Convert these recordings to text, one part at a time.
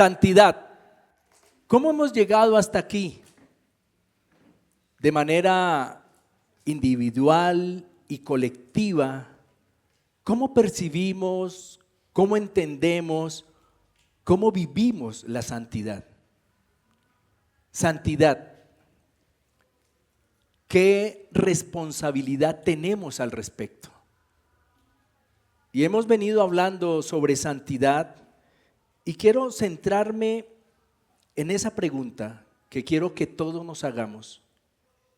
Santidad. ¿Cómo hemos llegado hasta aquí? De manera individual y colectiva, ¿cómo percibimos, cómo entendemos, cómo vivimos la santidad? Santidad. ¿Qué responsabilidad tenemos al respecto? Y hemos venido hablando sobre santidad y quiero centrarme en esa pregunta que quiero que todos nos hagamos.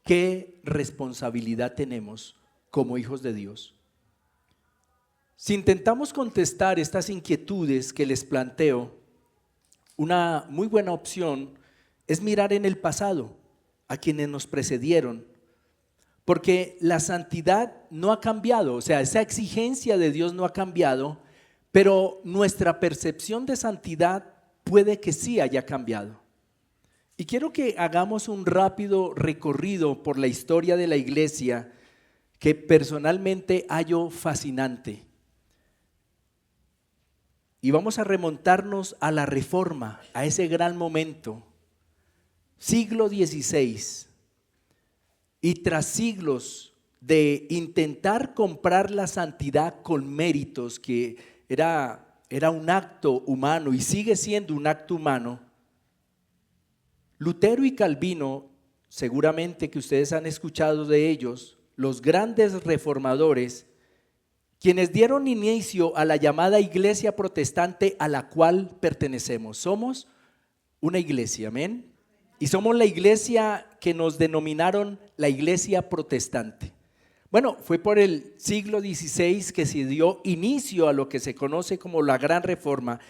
¿Qué responsabilidad tenemos como hijos de Dios? Si intentamos contestar estas inquietudes que les planteo, una muy buena opción es mirar en el pasado a quienes nos precedieron, porque la santidad no ha cambiado, o sea, esa exigencia de Dios no ha cambiado, pero nuestra percepción de santidad puede que sí haya cambiado. Y quiero que hagamos un rápido recorrido por la historia de la iglesia que personalmente hallo fascinante. Y vamos a remontarnos a la Reforma, a ese gran momento, siglo XVI. Y tras siglos de intentar comprar la santidad con méritos, que era un acto humano y sigue siendo un acto humano, Lutero y Calvino, seguramente que ustedes han escuchado de ellos, los grandes reformadores, quienes dieron inicio a la llamada iglesia protestante a la cual pertenecemos. Somos una iglesia, amén. Y somos la iglesia que nos denominaron la iglesia protestante. Bueno, fue por el siglo XVI que se dio inicio a lo que se conoce como la Gran Reforma.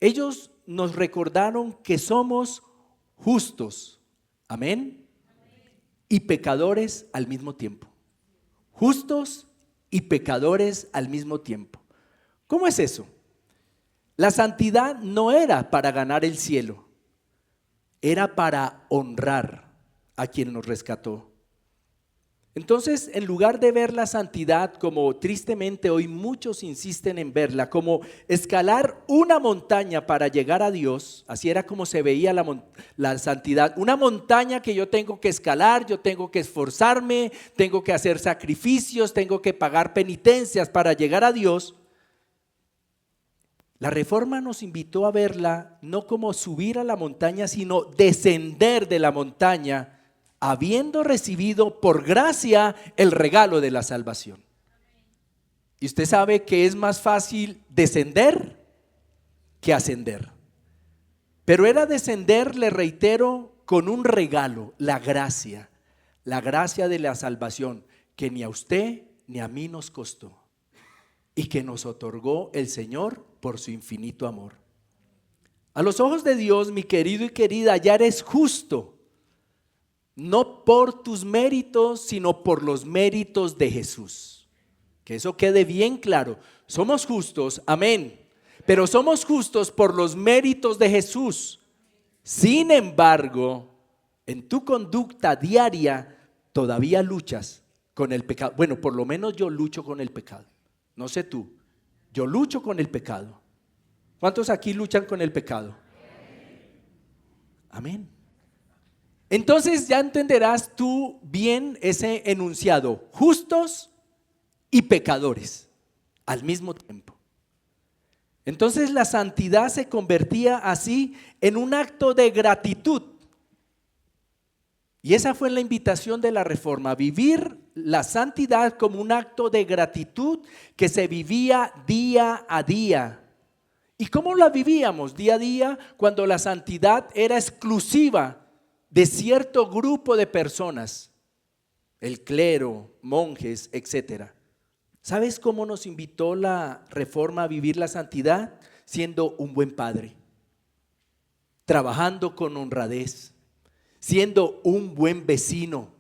Ellos nos recordaron que somos justos, amén, y pecadores al mismo tiempo. Justos y pecadores al mismo tiempo. ¿Cómo es eso? La santidad no era para ganar el cielo, era para honrar a quien nos rescató. Entonces, en lugar de ver la santidad como tristemente hoy muchos insisten en verla, como escalar una montaña para llegar a Dios, así era como se veía la santidad, una montaña que yo tengo que escalar, yo tengo que esforzarme, tengo que hacer sacrificios, tengo que pagar penitencias para llegar a Dios. La Reforma nos invitó a verla no como subir a la montaña, sino descender de la montaña, habiendo recibido por gracia el regalo de la salvación. Y usted sabe que es más fácil descender que ascender. Pero era descender, le reitero, con un regalo, la gracia de la salvación, que ni a usted ni a mí nos costó y que nos otorgó el Señor por su infinito amor. A los ojos de Dios, mi querido y querida, ya eres justo. No por tus méritos, sino por los méritos de Jesús. Que eso quede bien claro. Somos justos, amén. Pero somos justos por los méritos de Jesús. Sin embargo, en tu conducta diaria todavía luchas con el pecado. Bueno, por lo menos yo lucho con el pecado. No sé tú, yo lucho con el pecado. ¿Cuántos aquí luchan con el pecado? Amén. Entonces ya entenderás tú bien ese enunciado, justos y pecadores al mismo tiempo. Entonces la santidad se convertía así en un acto de gratitud. Y esa fue la invitación de la Reforma, vivir la santidad como un acto de gratitud que se vivía día a día. ¿Y cómo la vivíamos día a día? Cuando la santidad era exclusiva de cierto grupo de personas, el clero, monjes, etcétera. ¿Sabes cómo nos invitó la Reforma a vivir la santidad? Siendo un buen padre, trabajando con honradez, siendo un buen vecino,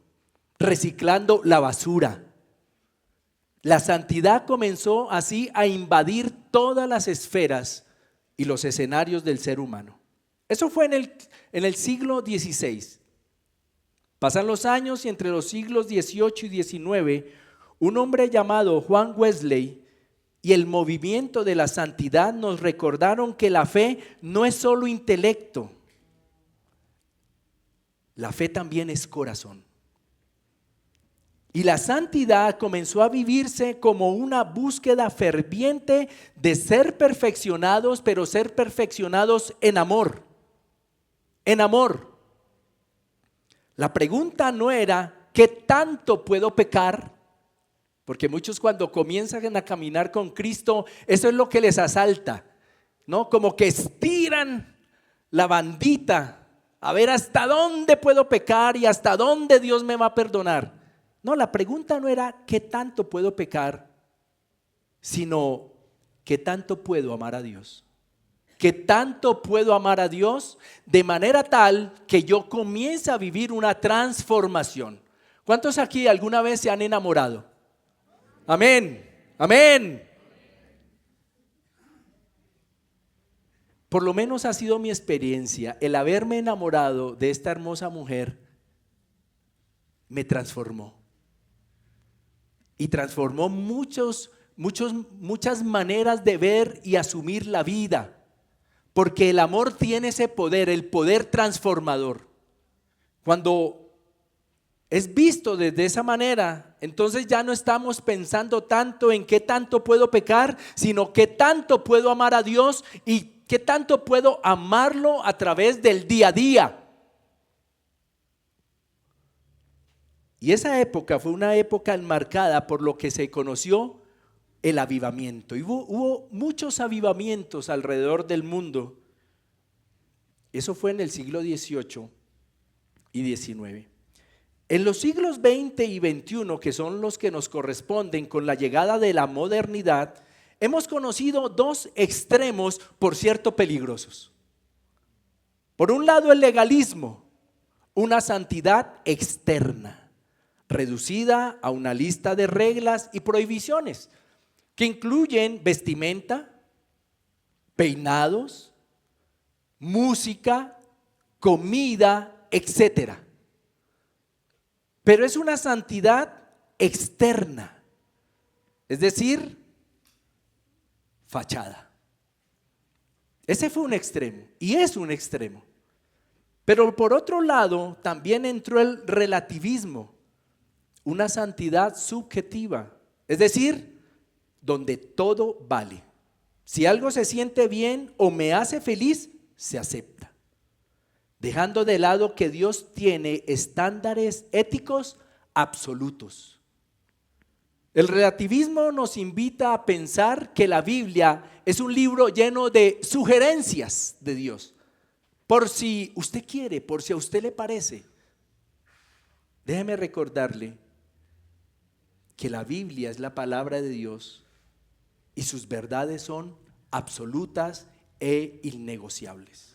reciclando la basura. La santidad comenzó así a invadir todas las esferas y los escenarios del ser humano. Eso fue en el siglo XVI. Pasan los años y entre los siglos XVIII y XIX, un hombre llamado Juan Wesley y el movimiento de la santidad nos recordaron que la fe no es solo intelecto, la fe también es corazón. Y la santidad comenzó a vivirse como una búsqueda ferviente de ser perfeccionados, pero ser perfeccionados en amor. En amor. La pregunta no era ¿qué tanto puedo pecar? Porque muchos cuando comienzan a caminar con Cristo, eso es lo que les asalta, ¿no? Como que estiran la bandita a ver hasta dónde puedo pecar y hasta dónde Dios me va a perdonar. No, la pregunta no era ¿qué tanto puedo pecar? Sino ¿qué tanto puedo amar a Dios? ¿Qué tanto puedo amar a Dios de manera tal que yo comience a vivir una transformación? ¿Cuántos aquí alguna vez se han enamorado? Amén, amén. Por lo menos ha sido mi experiencia, el haberme enamorado de esta hermosa mujer me transformó. Y transformó muchas maneras de ver y asumir la vida. Porque el amor tiene ese poder, el poder transformador. Cuando es visto desde esa manera, entonces ya no estamos pensando tanto en qué tanto puedo pecar, sino qué tanto puedo amar a Dios y qué tanto puedo amarlo a través del día a día. Y esa época fue una época enmarcada por lo que se conoció el avivamiento. Y hubo muchos avivamientos alrededor del mundo. Eso fue en el siglo XVIII y XIX. En los siglos XX y XXI, que son los que nos corresponden con la llegada de la modernidad, hemos conocido dos extremos, por cierto, peligrosos. Por un lado, el legalismo, una santidad externa, reducida a una lista de reglas y prohibiciones que incluyen vestimenta, peinados, música, comida, etcétera. Pero es una santidad externa, es decir, fachada. Ese fue un extremo y es un extremo. Pero por otro lado también entró el relativismo, una santidad subjetiva, es decir, donde todo vale. Si algo se siente bien o me hace feliz, se acepta, dejando de lado que Dios tiene estándares éticos absolutos. El relativismo nos invita a pensar que la Biblia es un libro lleno de sugerencias de Dios, por si usted quiere, por si a usted le parece. Déjeme recordarle que la Biblia es la palabra de Dios y sus verdades son absolutas e innegociables.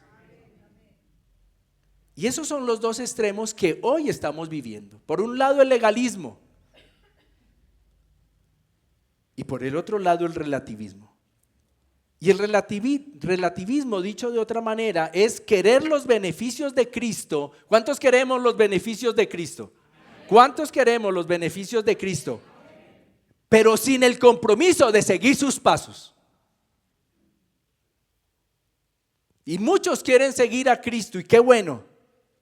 Y esos son los dos extremos que hoy estamos viviendo. Por un lado el legalismo y por el otro lado el relativismo. Y el relativismo, dicho de otra manera, es querer los beneficios de Cristo. ¿Cuántos queremos los beneficios de Cristo? ¿Cuántos queremos los beneficios de Cristo? Pero sin el compromiso de seguir sus pasos. Y muchos quieren seguir a Cristo y qué bueno,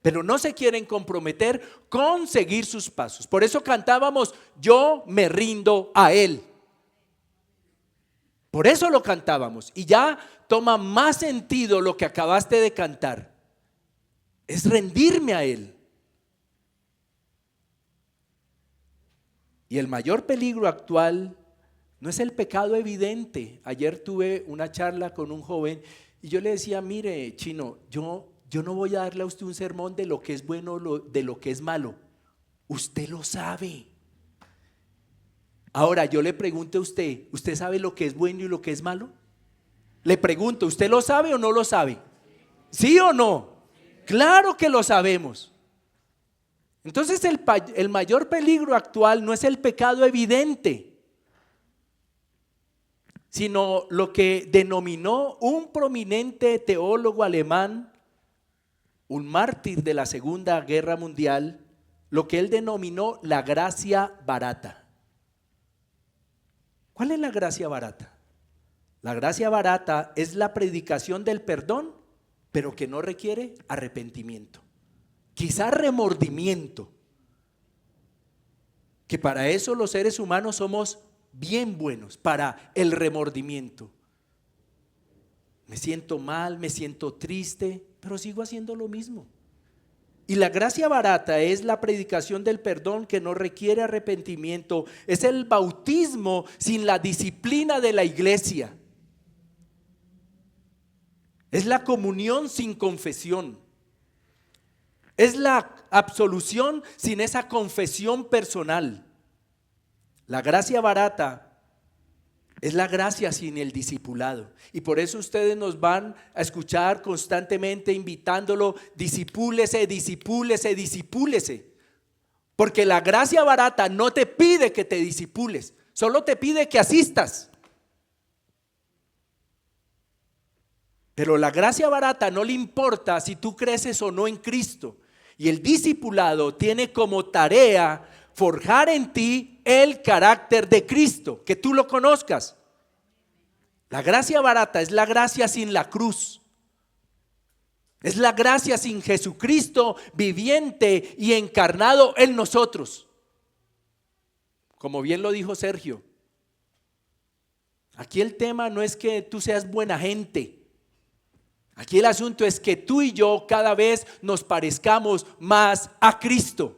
pero no se quieren comprometer con seguir sus pasos. Por eso cantábamos, yo me rindo a Él. Por eso lo cantábamos y ya toma más sentido lo que acabaste de cantar. Es rendirme a Él. Y el mayor peligro actual no es el pecado evidente. Ayer tuve una charla con un joven y yo le decía, mire, Chino, yo no voy a darle a usted un sermón de lo que es bueno, de lo que es malo. Usted lo sabe. Ahora yo le pregunto a usted, ¿usted sabe lo que es bueno y lo que es malo? Le pregunto, ¿usted lo sabe o no lo sabe? ¿Sí o no? Claro que lo sabemos. Entonces el mayor peligro actual no es el pecado evidente, sino lo que denominó un prominente teólogo alemán, un mártir de la Segunda Guerra Mundial, lo que él denominó la gracia barata. ¿Cuál es la gracia barata? La gracia barata es la predicación del perdón, pero que no requiere arrepentimiento. Quizá remordimiento, que para eso los seres humanos somos bien buenos, para el remordimiento. Me siento mal, me siento triste, pero sigo haciendo lo mismo. Y la gracia barata es la predicación del perdón que no requiere arrepentimiento. Es el bautismo sin la disciplina de la iglesia. Es la comunión sin confesión. Es la absolución sin esa confesión personal. La gracia barata es la gracia sin el discipulado. Y por eso ustedes nos van a escuchar constantemente invitándolo: disipúlese, disipúlese, disipúlese. Porque la gracia barata no te pide que te disipules, solo te pide que asistas. Pero la gracia barata no le importa si tú creces o no en Cristo. Y el discipulado tiene como tarea forjar en ti el carácter de Cristo, que tú lo conozcas. La gracia barata es la gracia sin la cruz. Es la gracia sin Jesucristo viviente y encarnado en nosotros. Como bien lo dijo Sergio, aquí el tema no es que tú seas buena gente. Aquí el asunto es que tú y yo cada vez nos parezcamos más a Cristo.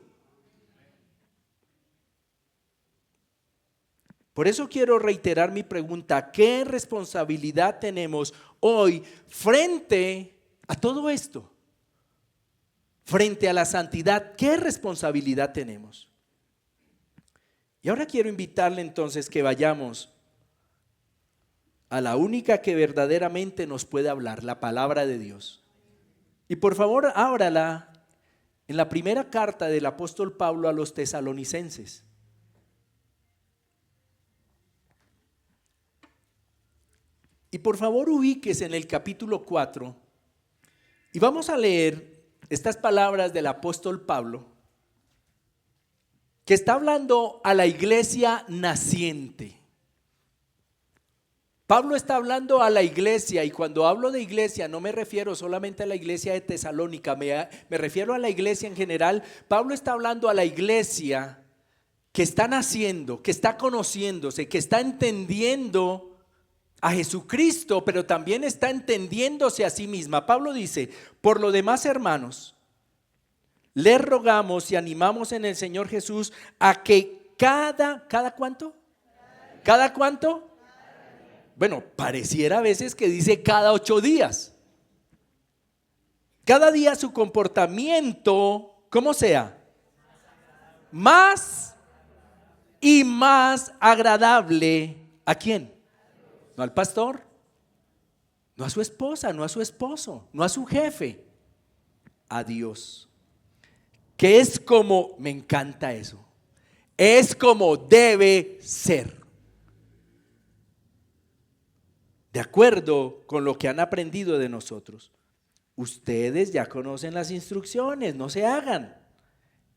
Por eso quiero reiterar mi pregunta: ¿qué responsabilidad tenemos hoy frente a todo esto? Frente a la santidad, ¿qué responsabilidad tenemos? Y ahora quiero invitarle entonces que vayamos a la única que verdaderamente nos puede hablar, la palabra de Dios. Y por favor, ábrala en la primera carta del apóstol Pablo a los tesalonicenses. Y por favor ubíquese en el capítulo 4 y vamos a leer estas palabras del apóstol Pablo, que está hablando a la iglesia naciente. Pablo está hablando a la iglesia, y cuando hablo de iglesia no me refiero solamente a la iglesia de Tesalónica, me refiero a la iglesia en general. Pablo está hablando a la iglesia que está naciendo, que está conociéndose, que está entendiendo a Jesucristo, pero también está entendiéndose a sí misma. Pablo dice: por lo demás, hermanos, les rogamos y animamos en el Señor Jesús a que ¿cada cuánto? ¿Cada cuánto? Bueno, pareciera a veces que dice cada 8 días. Cada día su comportamiento, ¿cómo sea? Más y más agradable. ¿A quién? No al pastor, no a su esposa, no a su esposo, no a su jefe, a Dios. Que es como, me encanta eso, es como debe ser, de acuerdo con lo que han aprendido de nosotros. Ustedes ya conocen las instrucciones, no se hagan,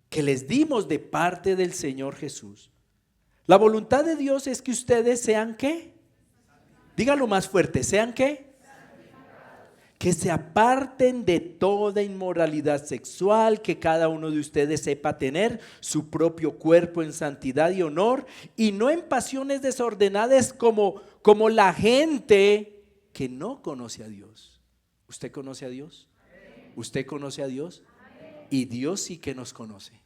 que les dimos de parte del Señor Jesús. La voluntad de Dios es que ustedes sean ¿qué? Dígalo más fuerte, ¿sean qué? Que se aparten de toda inmoralidad sexual, que cada uno de ustedes sepa tener su propio cuerpo en santidad y honor, y no en pasiones desordenadas como la gente que no conoce a Dios. ¿Usted conoce a Dios? ¿Usted conoce a Dios? Y Dios sí que nos conoce.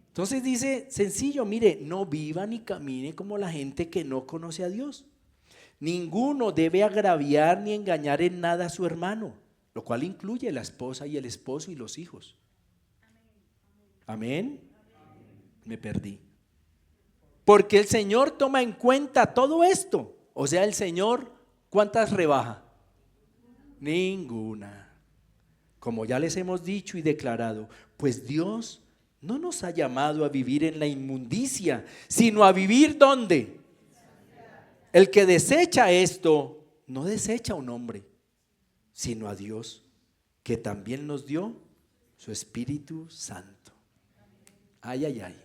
Entonces dice, sencillo, mire, no viva ni camine como la gente que no conoce a Dios. Ninguno debe agraviar ni engañar en nada a su hermano, lo cual incluye la esposa y el esposo y los hijos. Amén. Me perdí. Porque el Señor toma en cuenta todo esto. O sea, el Señor, ¿cuántas rebaja? Ninguna. Como ya les hemos dicho y declarado, pues Dios no nos ha llamado a vivir en la inmundicia, sino a vivir ¿dónde? El que desecha esto, no desecha a un hombre, sino a Dios, que también nos dio su Espíritu Santo. Ay, ay, ay.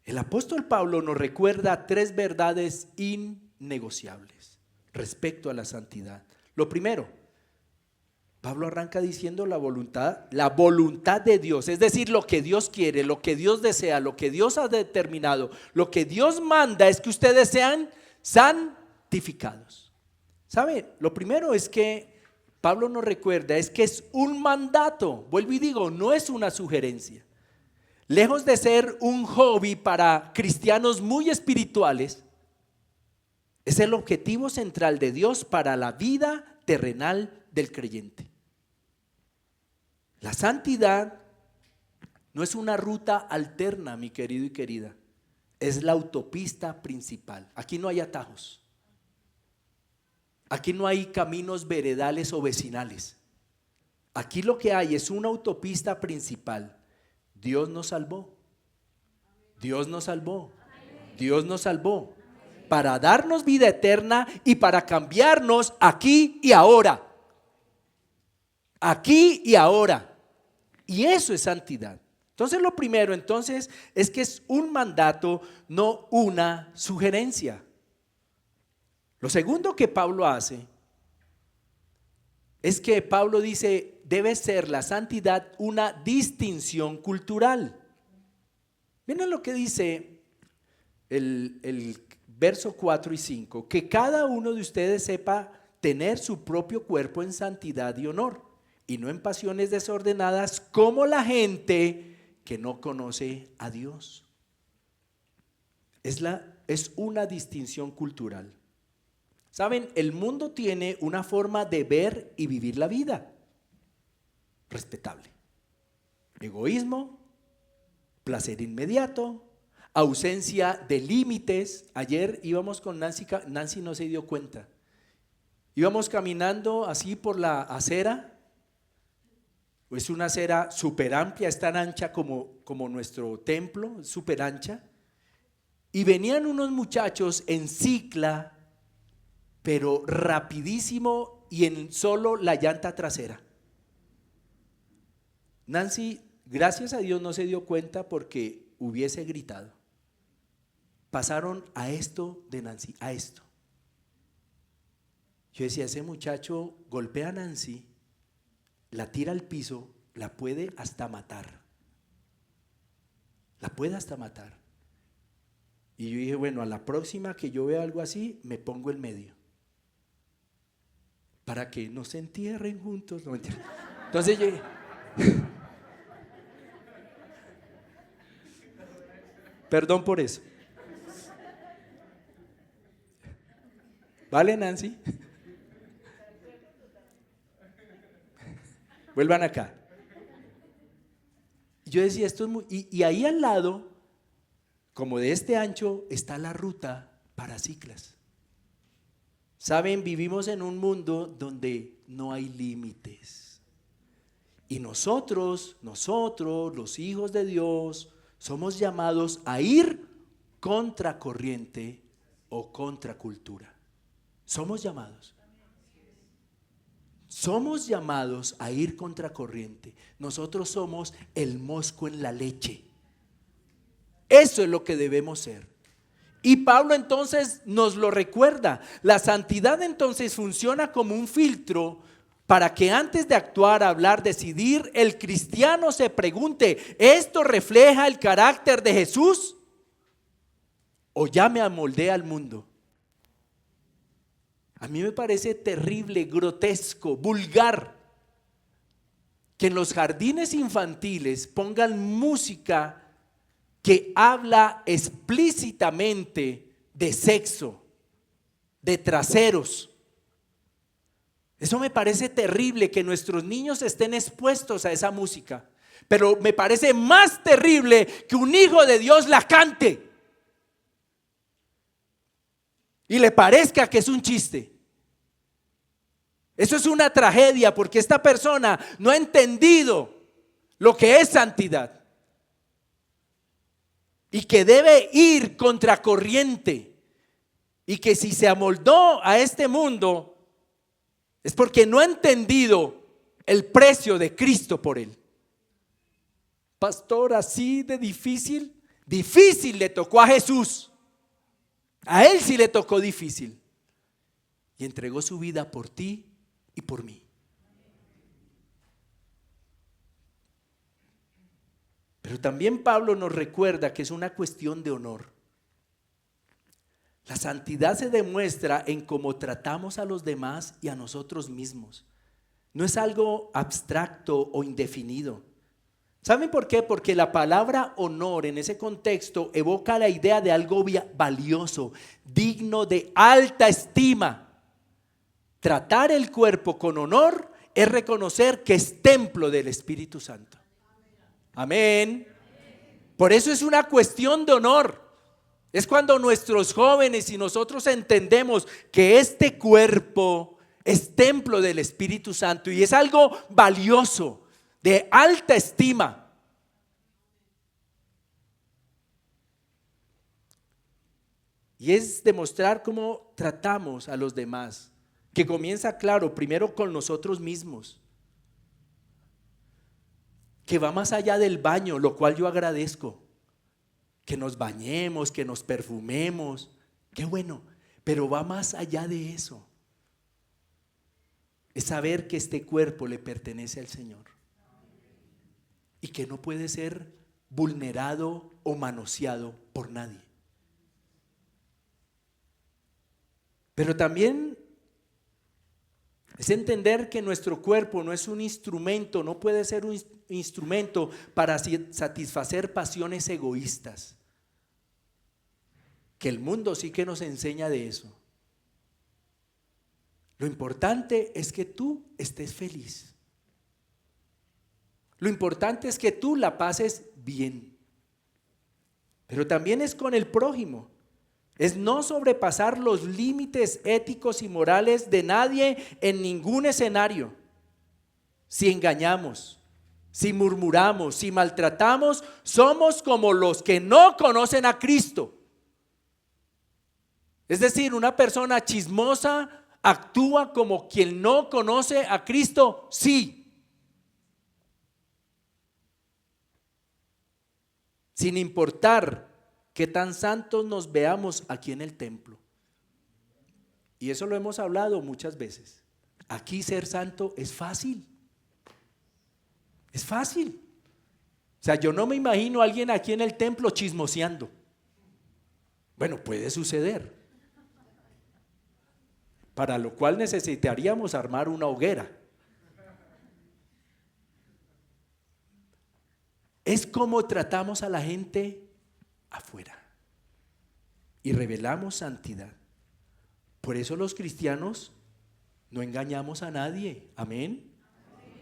El apóstol Pablo nos recuerda tres verdades innegociables respecto a la santidad. Lo primero, Pablo arranca diciendo la voluntad de Dios, es decir, lo que Dios quiere, lo que Dios desea, lo que Dios ha determinado, lo que Dios manda es que ustedes sean santificados. ¿Saben? Lo primero es que Pablo nos recuerda es que es un mandato, vuelvo y digo, no es una sugerencia. Lejos de ser un hobby para cristianos muy espirituales, es el objetivo central de Dios para la vida terrenal del creyente. La santidad no es una ruta alterna, mi querido y querida, es la autopista principal. Aquí no hay atajos, aquí no hay caminos veredales o vecinales. Aquí lo que hay es una autopista principal. Dios nos salvó, Dios nos salvó, Dios nos salvó para darnos vida eterna y para cambiarnos aquí y ahora. Aquí y ahora. Y eso es santidad. Entonces lo primero entonces es que es un mandato, no una sugerencia. Lo segundo que Pablo hace es que Pablo dice, debe ser la santidad una distinción cultural. Miren lo que dice el verso 4 y 5, que cada uno de ustedes sepa tener su propio cuerpo en santidad y honor, y no en pasiones desordenadas como la gente que no conoce a Dios. Es una distinción cultural. Saben, el mundo tiene una forma de ver y vivir la vida respetable. Egoísmo, placer inmediato, ausencia de límites. Ayer íbamos con Nancy, Nancy no se dio cuenta. Íbamos caminando así por la acera. Es una acera súper amplia, es tan ancha como nuestro templo, súper ancha. Y venían unos muchachos en cicla, pero rapidísimo y en solo la llanta trasera. Nancy, gracias a Dios, no se dio cuenta porque hubiese gritado. Pasaron a esto de Nancy, a esto. Yo decía, ese muchacho golpea a Nancy, la tira al piso, la puede hasta matar. La puede hasta matar. Y yo dije, bueno, a la próxima que yo vea algo así, me pongo en medio. Para que no se entierren juntos. No, entonces yo... Perdón por eso. ¿Vale, Nancy? Vuelvan acá. Yo decía, esto es muy... Y ahí al lado, como de este ancho, está la ruta para ciclas. Saben, vivimos en un mundo donde no hay límites. Y nosotros, los hijos de Dios, somos llamados a ir contra corriente o contra cultura. Somos llamados. Somos llamados a ir contra corriente. Nosotros somos el mosco en la leche. Eso es lo que debemos ser. Y Pablo entonces nos lo recuerda. La santidad entonces funciona como un filtro para que antes de actuar, hablar, decidir, el cristiano se pregunte, ¿esto refleja el carácter de Jesús? ¿O ya me amoldé al mundo? A mí me parece terrible, grotesco, vulgar que en los jardines infantiles pongan música que habla explícitamente de sexo, de traseros. Eso me parece terrible, que nuestros niños estén expuestos a esa música. Pero me parece más terrible que un hijo de Dios la cante y le parezca que es un chiste. Eso es una tragedia, porque esta persona no ha entendido lo que es santidad y que debe ir contracorriente, y que si se amoldó a este mundo es porque no ha entendido el precio de Cristo por él. Pastor, así de difícil. Difícil le tocó a Jesús. A Él sí le tocó difícil. Y entregó su vida por ti y por mí. Pero también Pablo nos recuerda que es una cuestión de honor. La santidad se demuestra en cómo tratamos a los demás y a nosotros mismos. No es algo abstracto o indefinido. ¿Saben por qué? Porque la palabra honor en ese contexto evoca la idea de algo valioso, digno de alta estima. Tratar el cuerpo con honor es reconocer que es templo del Espíritu Santo. Amén. Por eso es una cuestión de honor. Es cuando nuestros jóvenes y nosotros entendemos que este cuerpo es templo del Espíritu Santo y es algo valioso, de alta estima. Y es demostrar cómo tratamos a los demás, que comienza, claro, primero con nosotros mismos, que va más allá del baño, lo cual yo agradezco. Que nos bañemos, que nos perfumemos, qué bueno, pero va más allá de eso. Es saber que este cuerpo le pertenece al Señor y que no puede ser vulnerado o manoseado por nadie. Pero también es entender que nuestro cuerpo no es un instrumento, no puede ser un instrumento para satisfacer pasiones egoístas. Que el mundo sí que nos enseña de eso. Lo importante es que tú estés feliz. Lo importante es que tú la pases bien. Pero también es con el prójimo. Es no sobrepasar los límites éticos y morales de nadie en ningún escenario. Si engañamos, si murmuramos, si maltratamos, somos como los que no conocen a Cristo. Es decir, una persona chismosa actúa como quien no conoce a Cristo, sí. Sin importar qué tan santos nos veamos aquí en el templo. Y eso lo hemos hablado muchas veces. Aquí ser santo es fácil. Es fácil. O sea, yo no me imagino a alguien aquí en el templo chismoseando. Bueno, puede suceder. Para lo cual necesitaríamos armar una hoguera. Es como tratamos a la gente afuera y revelamos santidad. Por eso los cristianos no engañamos a nadie, amén.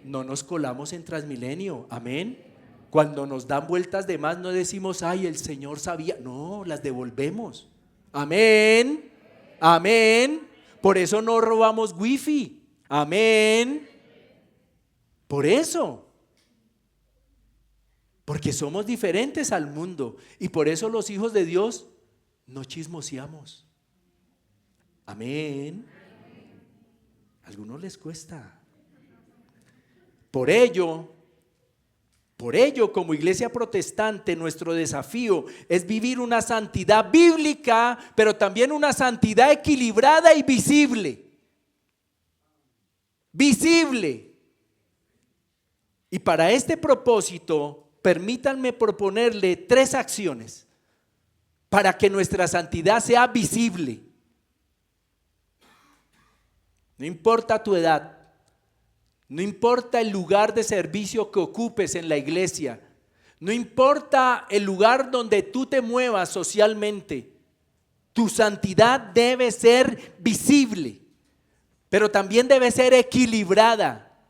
No nos colamos en Transmilenio, amén. Cuando nos dan vueltas de más no decimos, ay, el Señor sabía, no, las devolvemos, amén, amén. Por eso no robamos wifi, amén. Por eso. Porque somos diferentes al mundo y por eso los hijos de Dios no chismoseamos. Amén. A algunos les cuesta. Por ello, como iglesia protestante, nuestro desafío es vivir una santidad bíblica, pero también una santidad equilibrada y visible. Visible. Y para este propósito, permítanme proponerle 3 acciones para que nuestra santidad sea visible. No importa tu edad, no importa el lugar de servicio que ocupes en la iglesia, no importa el lugar donde tú te muevas socialmente, tu santidad debe ser visible, pero también debe ser equilibrada.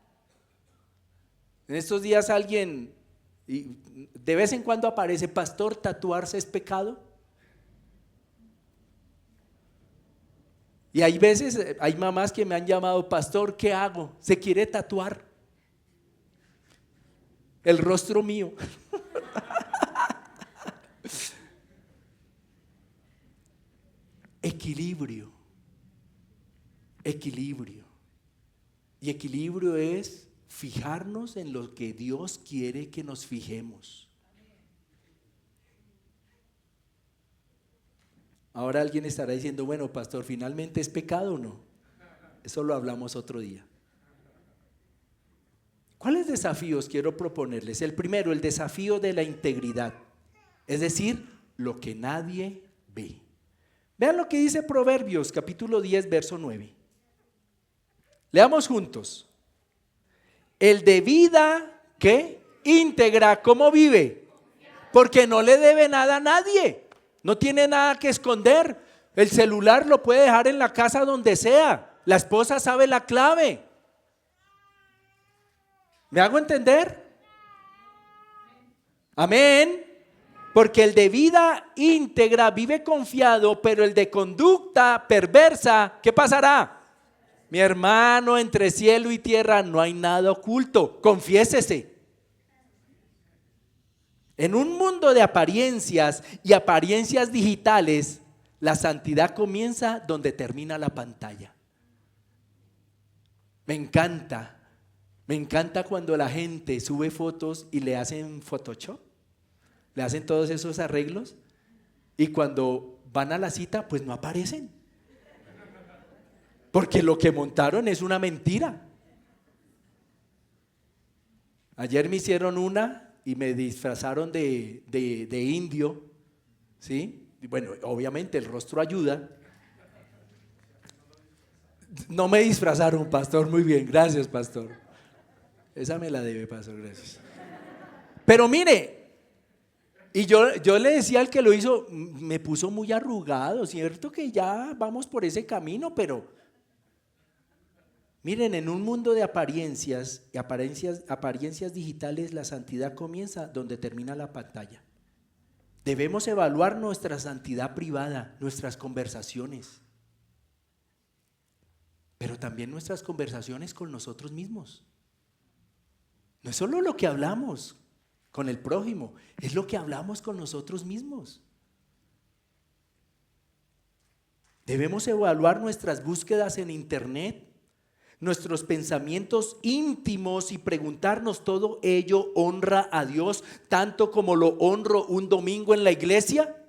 En estos días alguien, y de vez en cuando aparece, pastor, ¿tatuarse es pecado? Y hay veces, hay mamás que me han llamado, pastor, ¿qué hago? ¿Se quiere tatuar el rostro mío? Equilibrio, equilibrio. Y equilibrio es fijarnos en lo que Dios quiere que nos fijemos. Ahora alguien estará diciendo, bueno, pastor, ¿finalmente es pecado o no? Eso lo hablamos otro día. ¿Cuáles desafíos quiero proponerles? El primero, el desafío de la integridad, es decir, lo que nadie ve. Vean lo que dice Proverbios, capítulo 10, verso 9. Leamos juntos. El de vida, ¿qué? Íntegra, ¿cómo vive? Porque no le debe nada a nadie, no tiene nada que esconder. El celular lo puede dejar en la casa donde sea, la esposa sabe la clave. ¿Me hago entender? Amén. Porque el de vida íntegra vive confiado, pero el de conducta perversa, ¿qué pasará? Mi hermano, entre cielo y tierra no hay nada oculto, confiésese. En un mundo de apariencias y apariencias digitales, la santidad comienza donde termina la pantalla. Me encanta cuando la gente sube fotos y le hacen Photoshop, le hacen todos esos arreglos y cuando van a la cita pues no aparecen. Porque lo que montaron es una mentira. Ayer me hicieron una y me disfrazaron de indio, ¿sí? Y bueno, obviamente el rostro ayuda. No me disfrazaron, pastor, muy bien, gracias, pastor. Esa me la debe, pastor, gracias. Pero mire, y yo le decía al que lo hizo, me puso muy arrugado, cierto que ya vamos por ese camino, pero miren, en un mundo de apariencias y apariencias digitales, la santidad comienza donde termina la pantalla. Debemos evaluar nuestra santidad privada, nuestras conversaciones, pero también nuestras conversaciones con nosotros mismos. No es solo lo que hablamos con el prójimo, es lo que hablamos con nosotros mismos. Debemos evaluar nuestras búsquedas en internet, nuestros pensamientos íntimos y preguntarnos, ¿todo ello honra a Dios tanto como lo honro un domingo en la iglesia?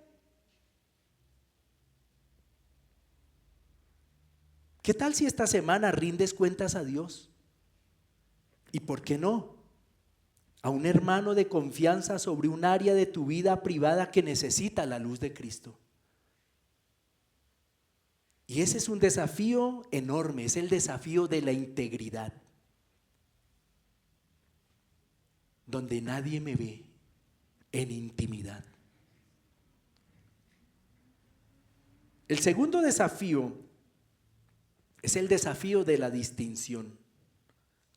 ¿Qué tal si esta semana rindes cuentas a Dios? ¿Y por qué no? A un hermano de confianza sobre un área de tu vida privada que necesita la luz de Cristo. Y ese es un desafío enorme, es el desafío de la integridad. Donde nadie me ve, en intimidad. El segundo desafío es el desafío de la distinción.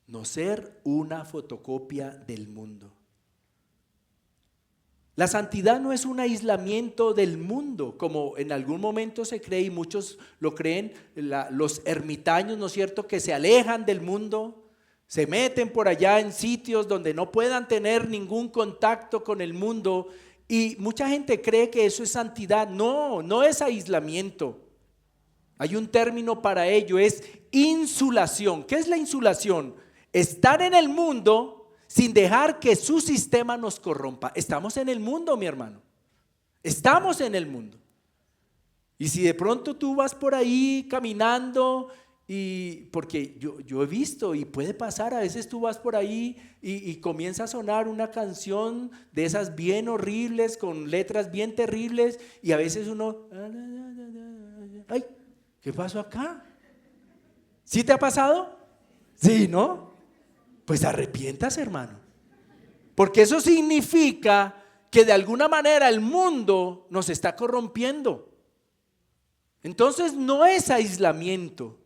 No ser una fotocopia del mundo. La santidad no es un aislamiento del mundo, como en algún momento se cree y muchos lo creen, los ermitaños, ¿no es cierto?, que se alejan del mundo, se meten por allá en sitios donde no puedan tener ningún contacto con el mundo y mucha gente cree que eso es santidad. No, no es aislamiento. Hay un término para ello, es insulación. ¿Qué es la insulación? Estar en el mundo sin dejar que su sistema nos corrompa. Estamos en el mundo, mi hermano. Estamos en el mundo. Y si de pronto tú vas por ahí caminando, y porque yo he visto y puede pasar, a veces tú vas por ahí y comienza a sonar una canción de esas bien horribles, con letras bien terribles, y a veces uno, ay, ¿qué pasó acá? ¿Sí te ha pasado? Sí, ¿no? Pues arrepiéntase, hermano, porque eso significa que de alguna manera el mundo nos está corrompiendo. Entonces no es aislamiento,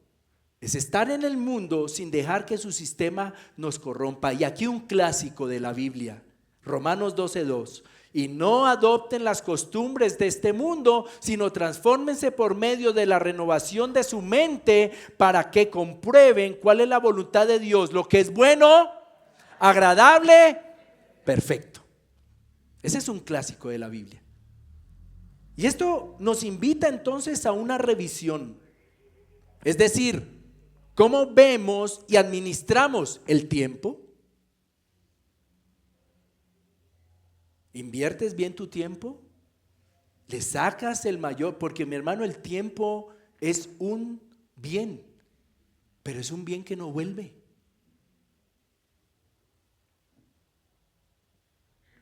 es estar en el mundo sin dejar que su sistema nos corrompa. Y aquí un clásico de la Biblia, Romanos 12:2. Y no adopten las costumbres de este mundo, sino transfórmense por medio de la renovación de su mente para que comprueben cuál es la voluntad de Dios, lo que es bueno, agradable, perfecto. Ese es un clásico de la Biblia. Y esto nos invita entonces a una revisión. Es decir, ¿cómo vemos y administramos el tiempo? ¿Inviertes bien tu tiempo? Le sacas el mayor, porque mi hermano, el tiempo es un bien, pero es un bien que no vuelve.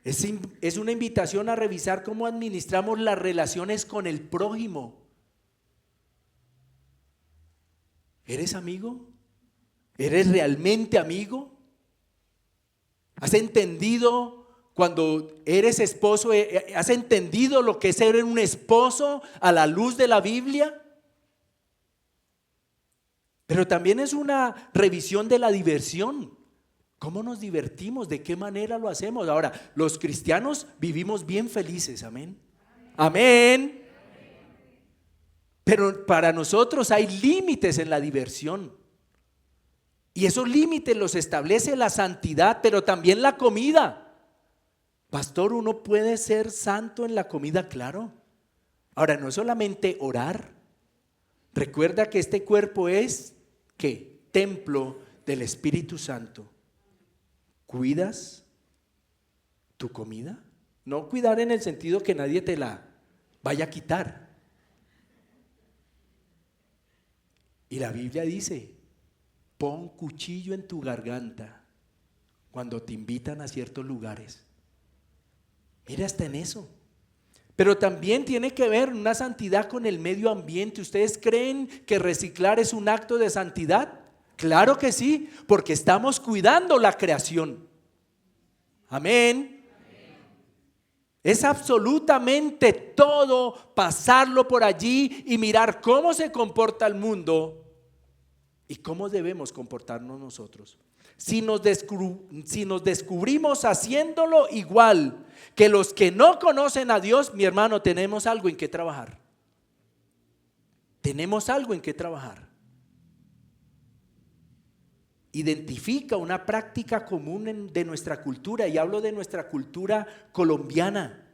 Es una invitación a revisar cómo administramos las relaciones con el prójimo. ¿Eres amigo? ¿Eres realmente amigo? ¿Has entendido cuando eres esposo? ¿Has entendido lo que es ser un esposo a la luz de la Biblia? Pero también es una revisión de la diversión. ¿Cómo nos divertimos? ¿De qué manera lo hacemos? Ahora, los cristianos vivimos bien felices, amén. Amén. Pero para nosotros hay límites en la diversión. Y esos límites los establece la santidad, pero también la comida. Pastor, ¿uno puede ser santo en la comida? Claro. Ahora, no es solamente orar. Recuerda que este cuerpo es, ¿qué? Templo del Espíritu Santo. ¿Cuidas tu comida? No cuidar en el sentido que nadie te la vaya a quitar. Y la Biblia dice, pon cuchillo en tu garganta cuando te invitan a ciertos lugares. Mira, hasta en eso. Pero también tiene que ver una santidad con el medio ambiente. ¿Ustedes creen que reciclar es un acto de santidad? Claro que sí, porque estamos cuidando la creación. Amén. Es absolutamente todo pasarlo por allí y mirar cómo se comporta el mundo y cómo debemos comportarnos nosotros. Si nos descubrimos haciéndolo igual que los que no conocen a Dios, mi hermano, tenemos algo en que trabajar. Tenemos algo en que trabajar. Identifica una práctica común de nuestra cultura, y hablo de nuestra cultura colombiana,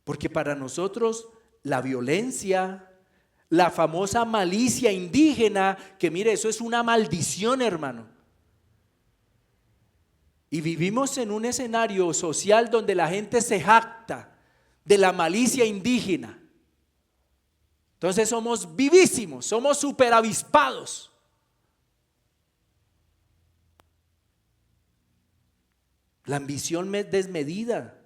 porque para nosotros la violencia, la famosa malicia indígena, que mire, eso es una maldición, hermano. Y vivimos en un escenario social donde la gente se jacta de la malicia indígena. Entonces somos vivísimos, somos superavispados. La ambición desmedida.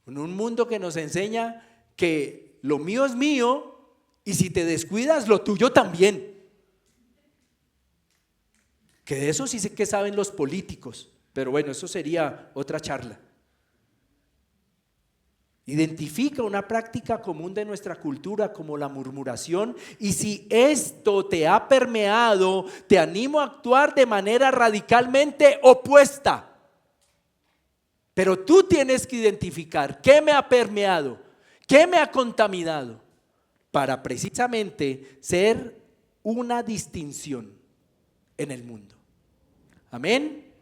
En un mundo que nos enseña que lo mío es mío y si te descuidas, lo tuyo también. Que de eso sí sé que saben los políticos, pero bueno, eso sería otra charla. Identifica una práctica común de nuestra cultura como la murmuración, y si esto te ha permeado, te animo a actuar de manera radicalmente opuesta. Pero tú tienes que identificar qué me ha permeado, qué me ha contaminado, para precisamente ser una distinción en el mundo. Amén.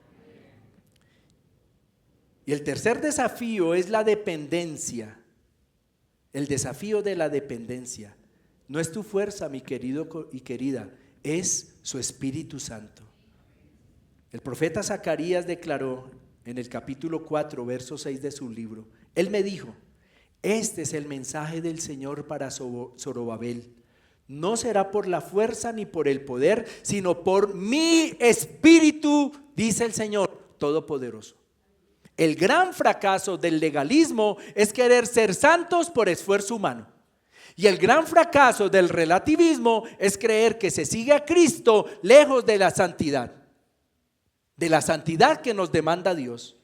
Y el tercer desafío es la dependencia. El desafío de la dependencia. No es tu fuerza, mi querido y querida, es su Espíritu Santo. El profeta Zacarías declaró en el capítulo 4, verso 6 de su libro, él me dijo: este es el mensaje del Señor para Zorobabel. No será por la fuerza ni por el poder, sino por mi espíritu, dice el Señor Todopoderoso. El gran fracaso del legalismo es querer ser santos por esfuerzo humano. Y el gran fracaso del relativismo es creer que se sigue a Cristo lejos de la santidad. De la santidad que nos demanda Dios.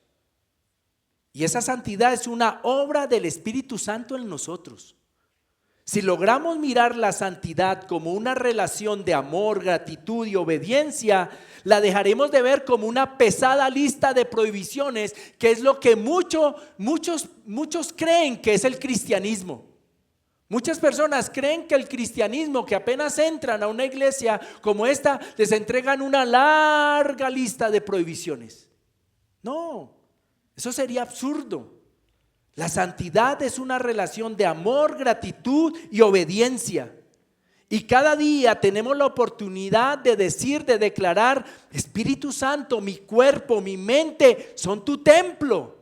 Y esa santidad es una obra del Espíritu Santo en nosotros. Si logramos mirar la santidad como una relación de amor, gratitud y obediencia, la dejaremos de ver como una pesada lista de prohibiciones, que es lo que muchos creen que es el cristianismo. Muchas personas creen que el cristianismo, que apenas entran a una iglesia como esta, les entregan una larga lista de prohibiciones. No, eso sería absurdo. La santidad es una relación de amor, gratitud y obediencia. Y cada día tenemos la oportunidad de decir, de declarar: Espíritu Santo, mi cuerpo, mi mente son tu templo.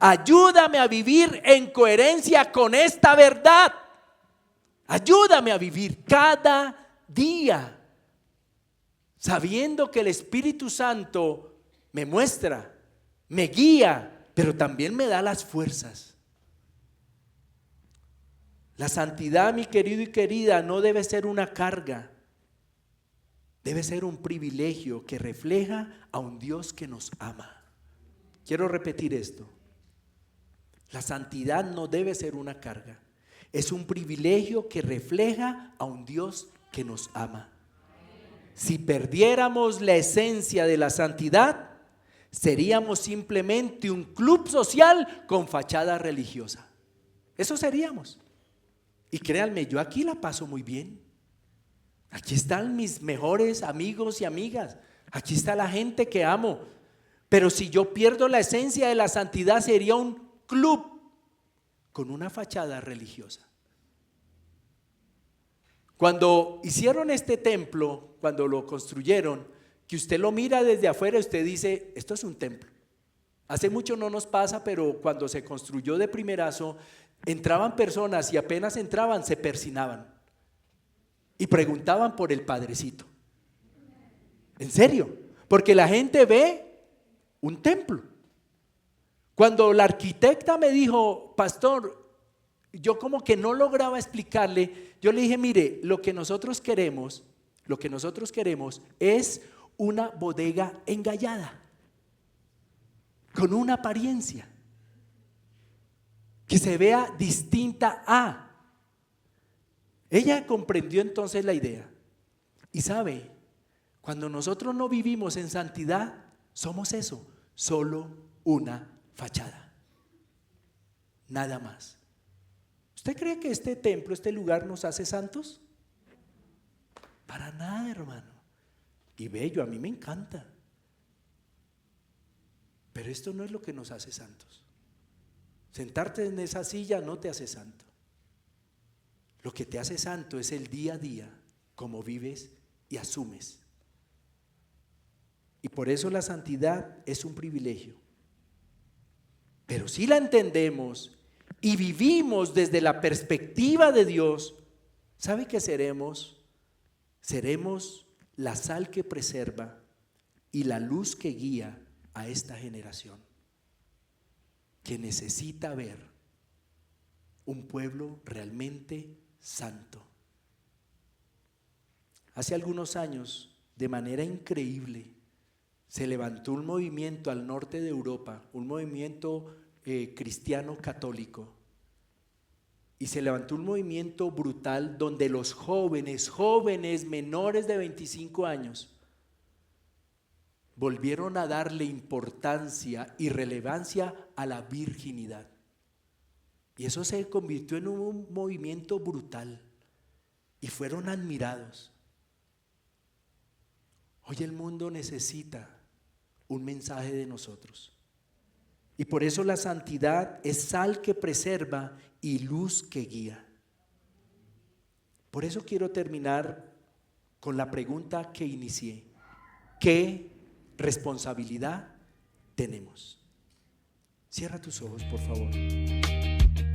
Ayúdame a vivir en coherencia con esta verdad. Ayúdame a vivir cada día sabiendo que el Espíritu Santo me muestra, me guía, pero también me da las fuerzas. La santidad, mi querido y querida, no debe ser una carga. Debe ser un privilegio que refleja a un Dios que nos ama. Quiero repetir esto. La santidad no debe ser una carga. Es un privilegio que refleja a un Dios que nos ama. Si perdiéramos la esencia de la santidad, seríamos simplemente un club social con fachada religiosa. Eso seríamos. Y créanme, yo aquí la paso muy bien. Aquí están mis mejores amigos y amigas. Aquí está la gente que amo. Pero si yo pierdo la esencia de la santidad, sería un club con una fachada religiosa. Cuando hicieron este templo, cuando lo construyeron, que usted lo mira desde afuera, usted dice, esto es un templo. Hace mucho no nos pasa, pero cuando se construyó de primerazo, entraban personas y apenas entraban se persinaban y preguntaban por el padrecito. En serio, porque la gente ve un templo. Cuando la arquitecta me dijo, pastor, yo como que no lograba explicarle, yo le dije, mire, lo que nosotros queremos es una bodega engallada, con una apariencia que se vea distinta a. Ella comprendió entonces la idea. Y sabe, cuando nosotros no vivimos en santidad, somos eso, solo una fachada, nada más. ¿Usted cree que este templo, este lugar nos hace santos? Para nada, hermano. Y bello, a mí me encanta. Pero esto no es lo que nos hace santos. Sentarte en esa silla no te hace santo. Lo que te hace santo es el día a día, cómo vives y asumes. Y por eso la santidad es un privilegio. Pero si la entendemos y vivimos desde la perspectiva de Dios, ¿sabe qué seremos? Seremos la sal que preserva y la luz que guía a esta generación, que necesita ver un pueblo realmente santo. Hace algunos años, de manera increíble, se levantó un movimiento al norte de Europa, un movimiento cristiano católico, y se levantó un movimiento brutal donde los jóvenes menores de 25 años volvieron a darle importancia y relevancia a la virginidad. Y eso se convirtió en un movimiento brutal y fueron admirados. Hoy el mundo necesita un mensaje de nosotros. Y por eso la santidad es sal que preserva y luz que guía. Por eso quiero terminar con la pregunta que inicié. ¿Qué responsabilidad tenemos? Cierra tus ojos, por favor.